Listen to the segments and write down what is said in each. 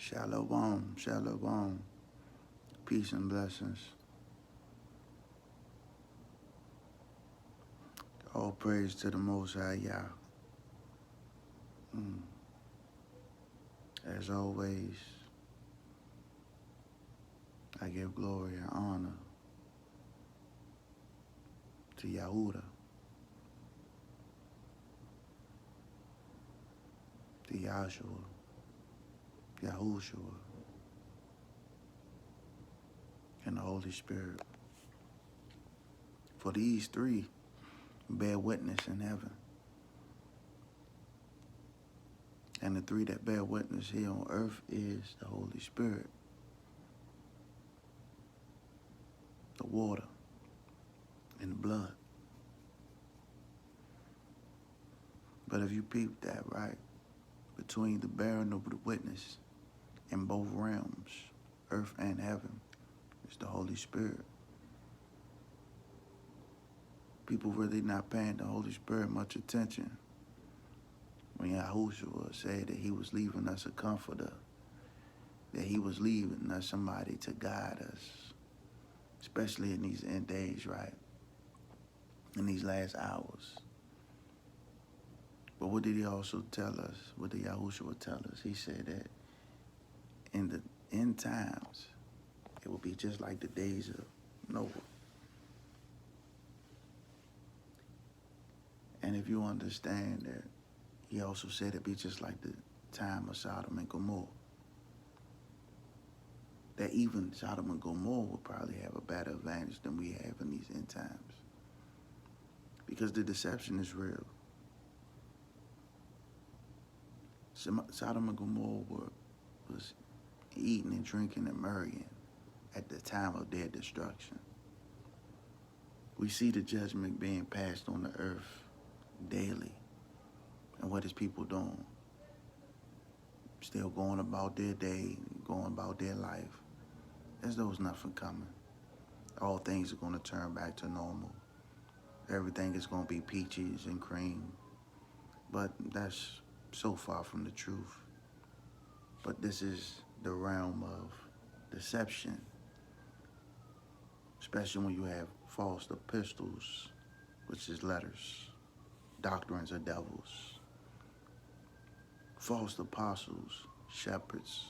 Shalom, shalom, peace and blessings. All praise to the Most High Yah. As always, I give glory and honor to Yahuda, to Yahshua, Yahushua, and the Holy Spirit. For these three bear witness in heaven. And the three that bear witness here on earth is the Holy Spirit, the water, and the blood. But if you peep that, right, between the bearing of the witness in both realms, earth and heaven, is the Holy Spirit. People really not paying the Holy Spirit much attention when Yahushua said that he was leaving us a comforter, that he was leaving us somebody to guide us, especially in these end days, right? In these last hours. But what did he also tell us? What did Yahushua tell us? He said that in the end times, it will be just like the days of Noah. And if you understand that, he also said it'd be just like the time of Sodom and Gomorrah. That even Sodom and Gomorrah will probably have a better advantage than we have in these end times. Because the deception is real. Sodom and Gomorrah was eating and drinking and marrying at the time of their destruction. We see the judgment being passed on the earth daily. And what is people doing? Still going about their day, going about their life, as though there's nothing coming. All things are going to turn back to normal. Everything is going to be peaches and cream. But that's so far from the truth. But this is the realm of deception, especially when you have false epistles, which is letters, doctrines of devils, false apostles, shepherds,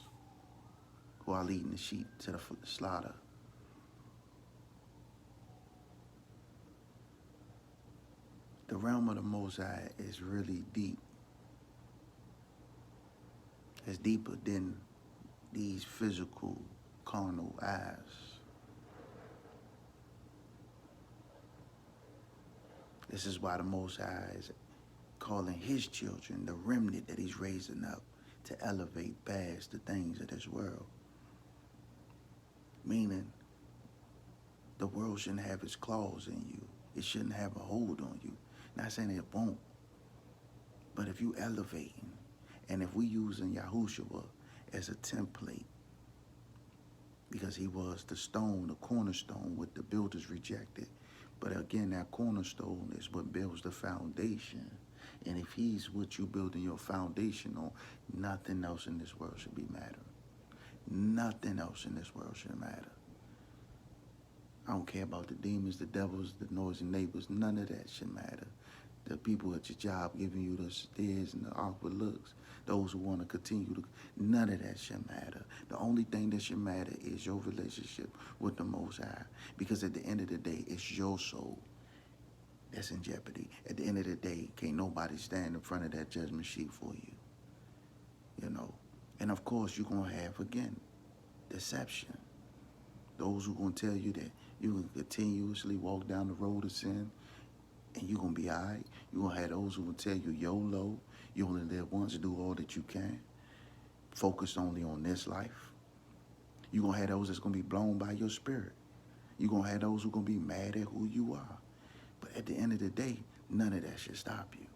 who are leading the sheep to the slaughter. The realm of the Most High is really deep. It's deeper than these physical, carnal eyes. This is why the Most High is calling his children the remnant that he's raising up to elevate past the things of this world. Meaning, the world shouldn't have its claws in you. It shouldn't have a hold on you. Not saying it won't, but if you elevating, and if we using Yahushua as a template, because he was the stone, the cornerstone, what the builders rejected. But again, that cornerstone is what builds the foundation. And if he's what you building your foundation on, nothing else in this world should be matter. Nothing else in this world should matter. I don't care about the demons, the devils, the noisy neighbors. None of that should matter. The people at your job giving you the stares and the awkward looks. Those who want to continue to, none of that should matter. The only thing that should matter is your relationship with the Most High. Because at the end of the day, it's your soul that's in jeopardy. At the end of the day, can't nobody stand in front of that judgment sheet for you. You know? And of course, you're going to have, again, deception. Those who are going to tell you that you can continuously walk down the road of sin and you're going to be all right. You're going to have those who will tell you YOLO, you only live once, do all that you can. Focus only on this life. You're going to have those that's going to be blown by your spirit. You're going to have those who are going to be mad at who you are. But at the end of the day, none of that should stop you.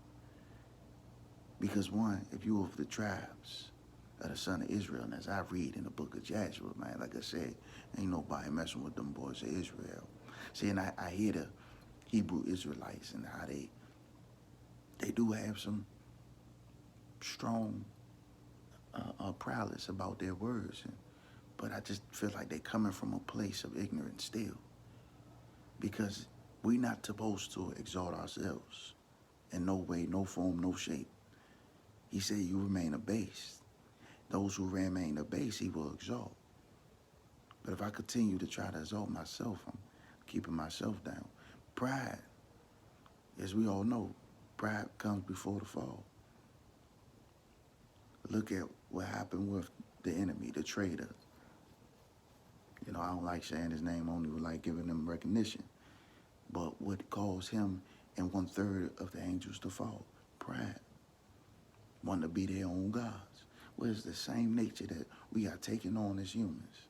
Because one, if you're of the tribes of the son of Israel, and as I read in the book of Joshua, man, like I said, ain't nobody messing with them boys of Israel. See, and I hear the Hebrew Israelites and how they do have some strong prowess about their words. But I just feel like they're coming from a place of ignorance still. Because we're not supposed to exalt ourselves in no way, no form, no shape. He said, you remain abased. Those who remain abased, he will exalt. But if I continue to try to exalt myself, I'm keeping myself down. Pride, as we all know, pride comes before the fall. Look at what happened with the enemy, the traitor. You know, I don't like saying his name, only like giving him recognition. But what caused him and 1/3 of the angels to fall? Pride. Wanting to be their own gods. Well, it's the same nature that we are taking on as humans.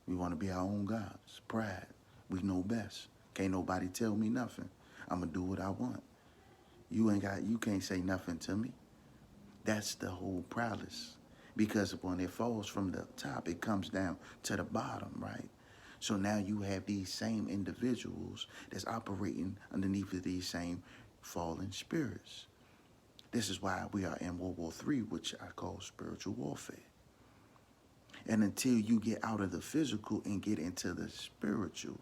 We want to be our own gods. Pride. We know best. Can't nobody tell me nothing. I'm going to do what I want. You can't say nothing to me. That's the whole prowess. Because when it falls from the top, it comes down to the bottom, right? So now you have these same individuals that's operating underneath of these same fallen spirits. This is why we are in World War III, which I call spiritual warfare. And until you get out of the physical and get into the spiritual,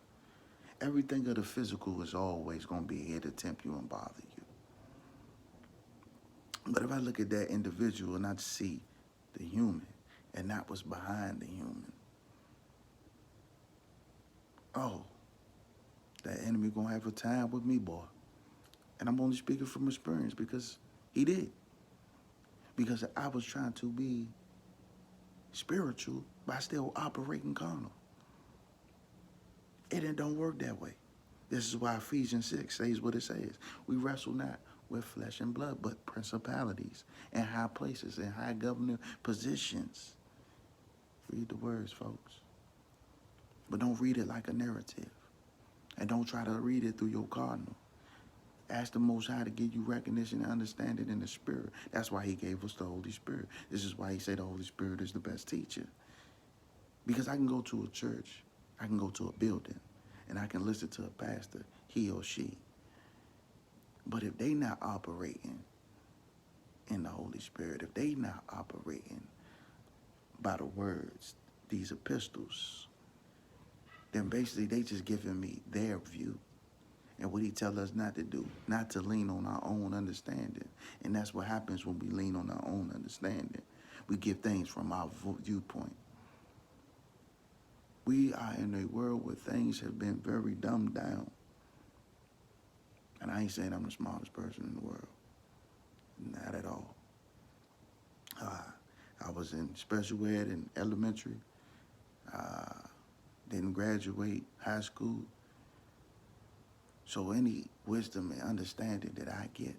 everything of the physical is always going to be here to tempt you and bother you. But if I look at that individual and I see the human and not what's behind the human, oh, that enemy going to have a time with me, boy. And I'm only speaking from experience because he did. Because I was trying to be spiritual, but I still operating carnal. It don't work that way. This is why Ephesians 6 says what it says. We wrestle not with flesh and blood, but principalities and high places and high governing positions. Read the words, folks. But don't read it like a narrative. And don't try to read it through your cardinal. Ask the Most High to give you recognition and understanding in the Spirit. That's why he gave us the Holy Spirit. This is why he said the Holy Spirit is the best teacher. Because I can go to a church, I can go to a building, and I can listen to a pastor, he or she. But if they not operating in the Holy Spirit, if they not operating by the words, these epistles, then basically they just giving me their view. And what he tell us not to do, not to lean on our own understanding. And that's what happens when we lean on our own understanding. We give things from our viewpoint. We are in a world where things have been very dumbed down. And I ain't saying I'm the smartest person in the world. Not at all. I was in special ed in elementary. Didn't graduate high school. So any wisdom and understanding that I get,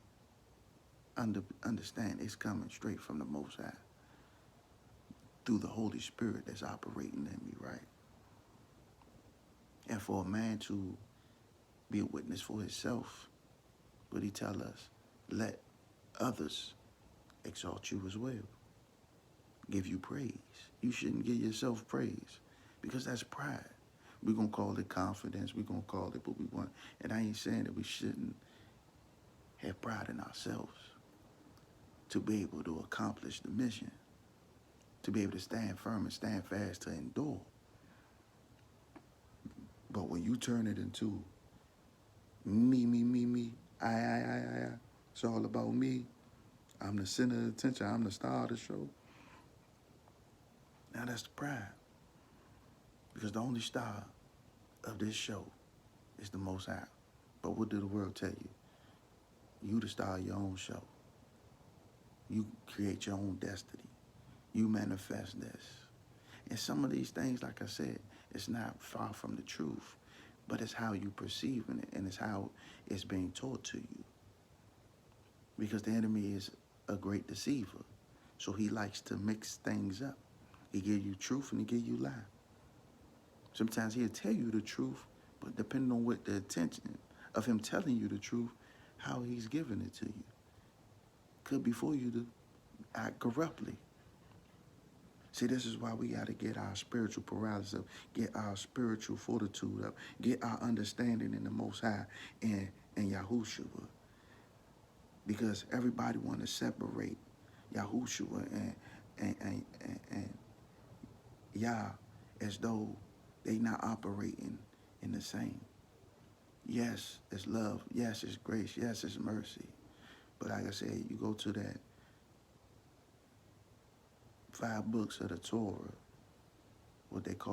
understand it's coming straight from the Most High. Through the Holy Spirit that's operating in me, right? And for a man to be a witness for himself, what he tell us, let others exalt you as well. Give you praise. You shouldn't give yourself praise because that's pride. We're going to call it confidence. We're going to call it what we want. And I ain't saying that we shouldn't have pride in ourselves to be able to accomplish the mission, to be able to stand firm and stand fast, to endure. But when you turn it into me, I, it's all about me. I'm the center of attention. I'm the star of the show. Now that's the pride. Because the only star of this show is the Most High. But what did the world tell you? You the star of your own show. You create your own destiny. You manifest this. And some of these things, like I said, it's not far from the truth, but it's how you perceiving it, and it's how it's being taught to you. Because the enemy is a great deceiver. So he likes to mix things up. He give you truth and he give you lie. Sometimes he'll tell you the truth, but depending on what the intention of him telling you the truth, how he's giving it to you. Could be for you to act corruptly. See, this is why we got to get our spiritual paralysis up, get our spiritual fortitude up, get our understanding in the Most High and Yahushua. Because everybody want to separate Yahushua and Yah as though they not operating in the same. Yes, it's love. Yes, it's grace. Yes, it's mercy. But like I said, you go to that 5 books of the Torah, what they call